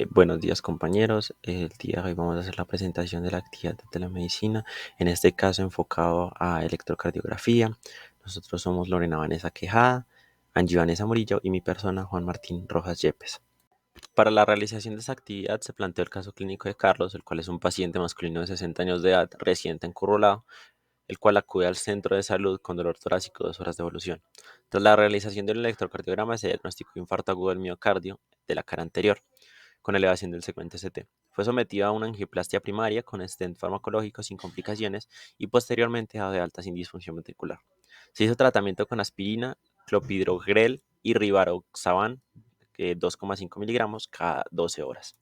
Buenos días compañeros, el día de hoy vamos a hacer la presentación de la actividad de telemedicina, en este caso enfocado a electrocardiografía. Nosotros somos Lorena Vanessa Quejada, Angie Vanessa Murillo y mi persona Juan Martín Rojas Yepes. Para la realización de esta actividad se planteó el caso clínico de Carlos, el cual es un paciente masculino de 60 años de edad, residente en Currulao, el cual acude al centro de salud con dolor torácico 2 horas de evolución. Tras la realización del electrocardiograma se diagnosticó infarto agudo del miocardio de la cara anterior con elevación del segmento ST. Fue sometido a una angioplastia primaria con stent farmacológico sin complicaciones y posteriormente dado de alta sin disfunción ventricular. Se hizo tratamiento con aspirina, clopidogrel y rivaroxaban, 2,5 miligramos cada 12 horas.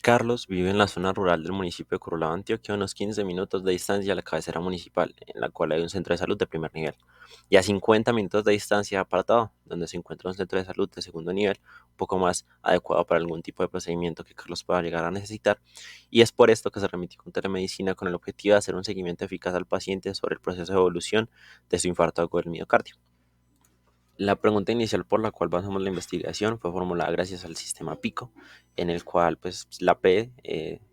Carlos vive en la zona rural del municipio de Curulao, Antioquia, a unos 15 minutos de distancia a la cabecera municipal, en la cual hay un centro de salud de primer nivel, y a 50 minutos de distancia apartado, donde se encuentra un centro de salud de segundo nivel, un poco más adecuado para algún tipo de procedimiento que Carlos pueda llegar a necesitar, y es por esto que se remitió con telemedicina con el objetivo de hacer un seguimiento eficaz al paciente sobre el proceso de evolución de su infarto agudo del miocardio. La pregunta inicial por la cual basamos la investigación fue formulada gracias al sistema PICO, en el cual pues la P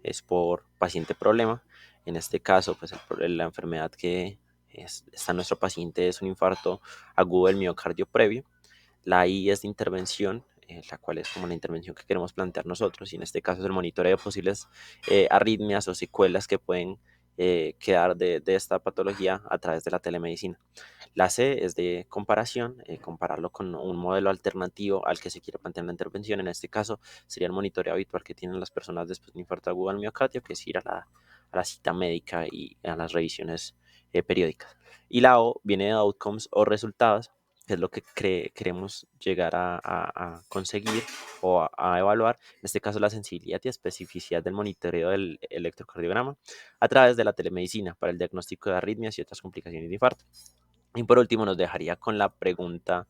es por paciente problema. En este caso, pues la enfermedad que está en nuestro paciente es un infarto agudo del miocardio previo. La I es de intervención, la cual es como la intervención que queremos plantear nosotros, y en este caso es el monitoreo de posibles arritmias o secuelas que pueden quedar de esta patología a través de la telemedicina. La C es de comparación, compararlo con un modelo alternativo al que se quiere plantear la intervención. En este caso sería el monitoreo habitual que tienen las personas después de un infarto agudo al miocardio, que es ir a la cita médica y a las revisiones periódicas. Y la O viene de outcomes o resultados, que es lo que queremos llegar a conseguir o a evaluar, en este caso la sensibilidad y especificidad del monitoreo del electrocardiograma a través de la telemedicina para el diagnóstico de arritmias y otras complicaciones de infarto. Y por último nos dejaría con la pregunta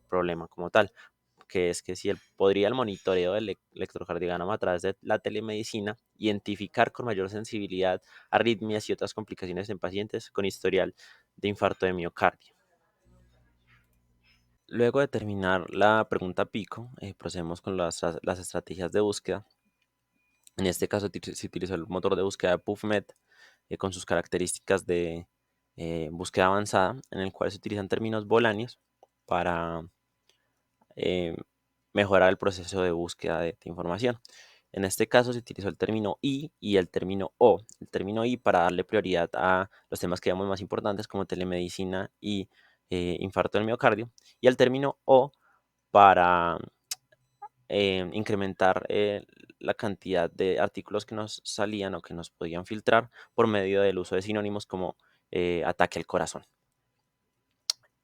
problema como tal, que es que si podría el monitoreo del electrocardiograma a través de la telemedicina identificar con mayor sensibilidad arritmias y otras complicaciones en pacientes con historial de infarto de miocardio. Luego de terminar la pregunta pico, procedemos con las estrategias de búsqueda. En este caso se utilizó el motor de búsqueda de PubMed con sus características de búsqueda avanzada, en el cual se utilizan términos boláneos para eh, mejorar el proceso de búsqueda de información. En este caso se utilizó el término I y el término O. El término I para darle prioridad a los temas que llamamos más importantes como telemedicina y infarto del miocardio. Y el término O para incrementar la cantidad de artículos que nos salían o que nos podían filtrar por medio del uso de sinónimos como ataque al corazón.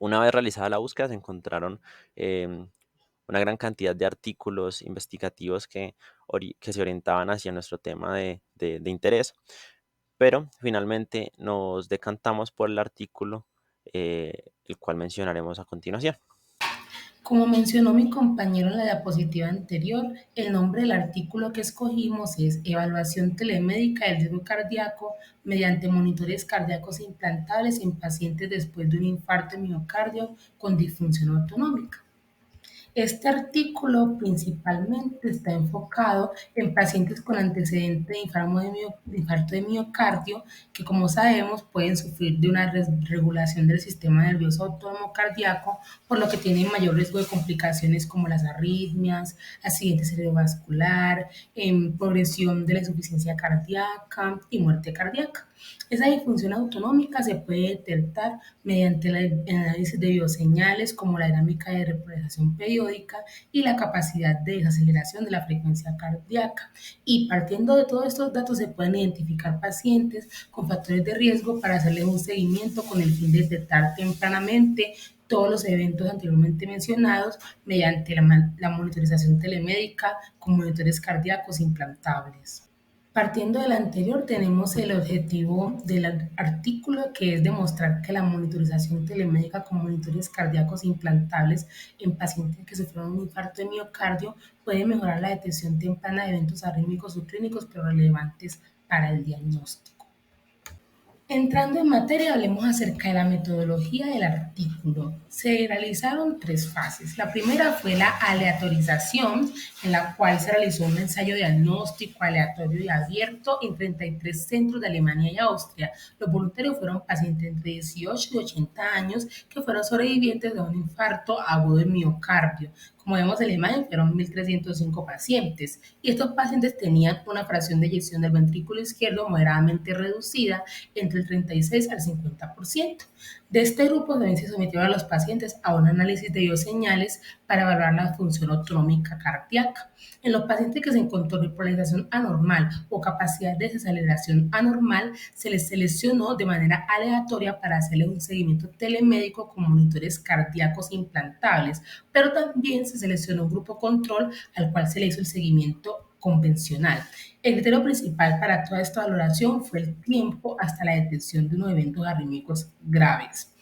Una vez realizada la búsqueda se encontraron una gran cantidad de artículos investigativos que se orientaban hacia nuestro tema de interés, pero finalmente nos decantamos por el artículo, el cual mencionaremos a continuación. Como mencionó mi compañero en la diapositiva anterior, el nombre del artículo que escogimos es Evaluación telemédica del riesgo cardíaco mediante monitores cardíacos implantables en pacientes después de un infarto de miocardio con disfunción autonómica. Este artículo principalmente está enfocado en pacientes con antecedentes de infarto de miocardio que, como sabemos, pueden sufrir de una regulación del sistema nervioso autónomo cardíaco, por lo que tienen mayor riesgo de complicaciones como las arritmias, accidente cerebrovascular, progresión de la insuficiencia cardíaca y muerte cardíaca. Esa disfunción autonómica se puede detectar mediante el análisis de bioseñales como la dinámica de repolarización periódica y la capacidad de desaceleración de la frecuencia cardíaca. Y partiendo de todos estos datos se pueden identificar pacientes con factores de riesgo para hacerles un seguimiento con el fin de detectar tempranamente todos los eventos anteriormente mencionados mediante la monitorización telemédica con monitores cardíacos implantables. Partiendo del anterior, tenemos el objetivo del artículo, que es demostrar que la monitorización telemédica con monitores cardíacos implantables en pacientes que sufrieron un infarto de miocardio puede mejorar la detección temprana de eventos arrítmicos subclínicos pero relevantes para el diagnóstico. Entrando en materia, hablemos acerca de la metodología del artículo. Se realizaron tres fases. La primera fue la aleatorización, en la cual se realizó un ensayo diagnóstico aleatorio y abierto en 33 centros de Alemania y Austria. Los voluntarios fueron pacientes entre 18 y 80 años que fueron sobrevivientes de un infarto agudo de miocardio. Como vemos, en Alemania fueron 1.305 pacientes y estos pacientes tenían una fracción de eyección del ventrículo izquierdo moderadamente reducida entre el 36 al 50%. De este grupo también se sometieron a los pacientes a un análisis de bioseñales para evaluar la función autonómica cardíaca. En los pacientes que se encontró repolarización anormal o capacidad de desaceleración anormal, se les seleccionó de manera aleatoria para hacerles un seguimiento telemédico con monitores cardíacos implantables, pero también se seleccionó un grupo control al cual se le hizo el seguimiento convencional. El criterio principal para toda esta valoración fue el tiempo hasta la detección de unos eventos arrítmicos graves.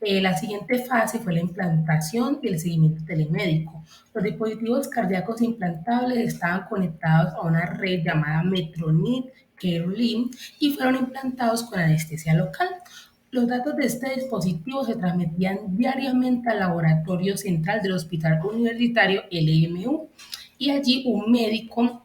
La siguiente fase fue la implantación y el seguimiento telemédico. Los dispositivos cardíacos implantables estaban conectados a una red llamada Metronet CareLink y fueron implantados con anestesia local. Los datos de este dispositivo se transmitían diariamente al laboratorio central del Hospital Universitario LMU y allí un médico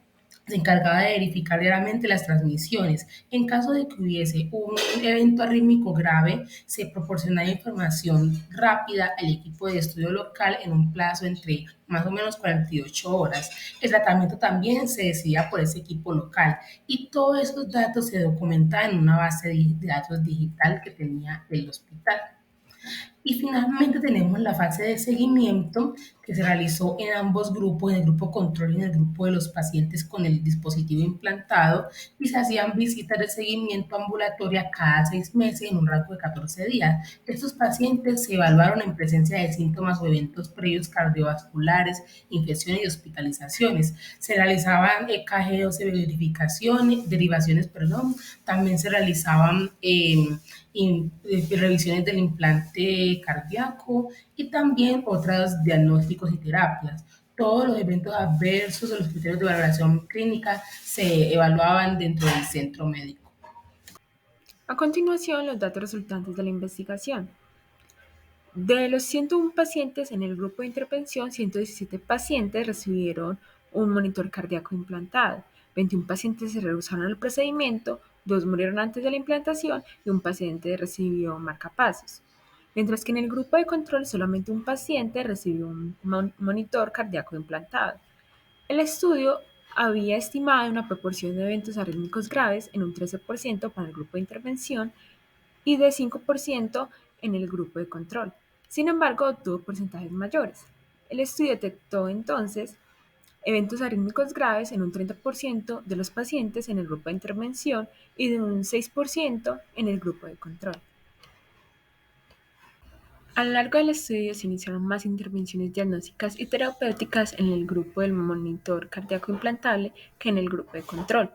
se encargaba de verificar diariamente las transmisiones. En caso de que hubiese un evento arrítmico grave, se proporcionaba información rápida al equipo de estudio local en un plazo entre más o menos 48 horas. El tratamiento también se decidía por ese equipo local y todos esos datos se documentaban en una base de datos digital que tenía el hospital. Y finalmente tenemos la fase de seguimiento que se realizó en ambos grupos, en el grupo control y en el grupo de los pacientes con el dispositivo implantado, y se hacían visitas de seguimiento ambulatoria cada 6 meses en un rango de 14 días. Estos pacientes se evaluaron en presencia de síntomas o eventos previos cardiovasculares, infecciones y hospitalizaciones. Se realizaban EKG, verificaciones, derivaciones, perdón. También se realizaban revisiones del implante cardíaco y también otros diagnósticos y terapias. Todos los eventos adversos o los criterios de valoración clínica se evaluaban dentro del centro médico. A continuación, los datos resultantes de la investigación. De los 101 pacientes en el grupo de intervención, 117 pacientes recibieron un monitor cardíaco implantado, 21 pacientes se rehusaron al procedimiento, 2 murieron antes de la implantación y un paciente recibió marcapasos. Mientras que en el grupo de control solamente un paciente recibió un monitor cardíaco implantado. El estudio había estimado una proporción de eventos arrítmicos graves en un 13% para el grupo de intervención y de 5% en el grupo de control. Sin embargo, obtuvo porcentajes mayores. El estudio detectó entonces eventos arrítmicos graves en un 30% de los pacientes en el grupo de intervención y de un 6% en el grupo de control. A lo largo del estudio se iniciaron más intervenciones diagnósticas y terapéuticas en el grupo del monitor cardíaco implantable que en el grupo de control,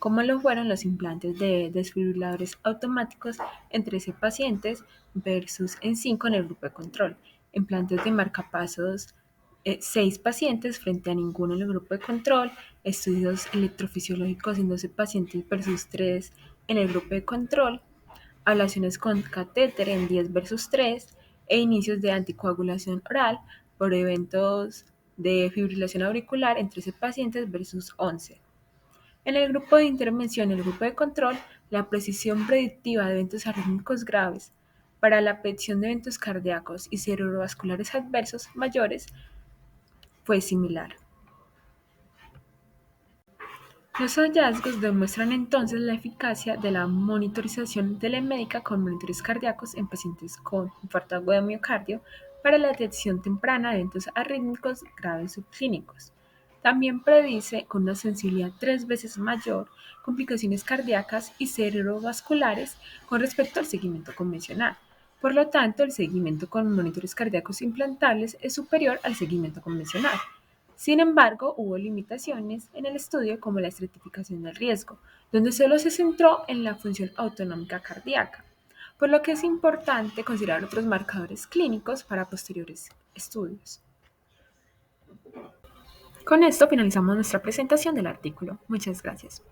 como lo fueron los implantes de desfibriladores automáticos en 13 pacientes versus en 5 en el grupo de control, implantes de marcapasos 6 pacientes frente a ninguno en el grupo de control, estudios electrofisiológicos en 12 pacientes versus 3 en el grupo de control, ablaciones con catéter en 10 versus 3 e inicios de anticoagulación oral por eventos de fibrilación auricular en 13 pacientes versus 11. En el grupo de intervención y el grupo de control, la precisión predictiva de eventos arrítmicos graves para la predicción de eventos cardíacos y cerebrovasculares adversos mayores fue similar. Los hallazgos demuestran entonces la eficacia de la monitorización telemédica con monitores cardíacos en pacientes con infarto agudo de miocardio para la detección temprana de eventos arrítmicos graves subclínicos. También predice con una sensibilidad 3 veces mayor complicaciones cardíacas y cerebrovasculares con respecto al seguimiento convencional. Por lo tanto, el seguimiento con monitores cardíacos implantables es superior al seguimiento convencional. Sin embargo, hubo limitaciones en el estudio como la estratificación del riesgo, donde solo se centró en la función autonómica cardíaca, por lo que es importante considerar otros marcadores clínicos para posteriores estudios. Con esto finalizamos nuestra presentación del artículo. Muchas gracias.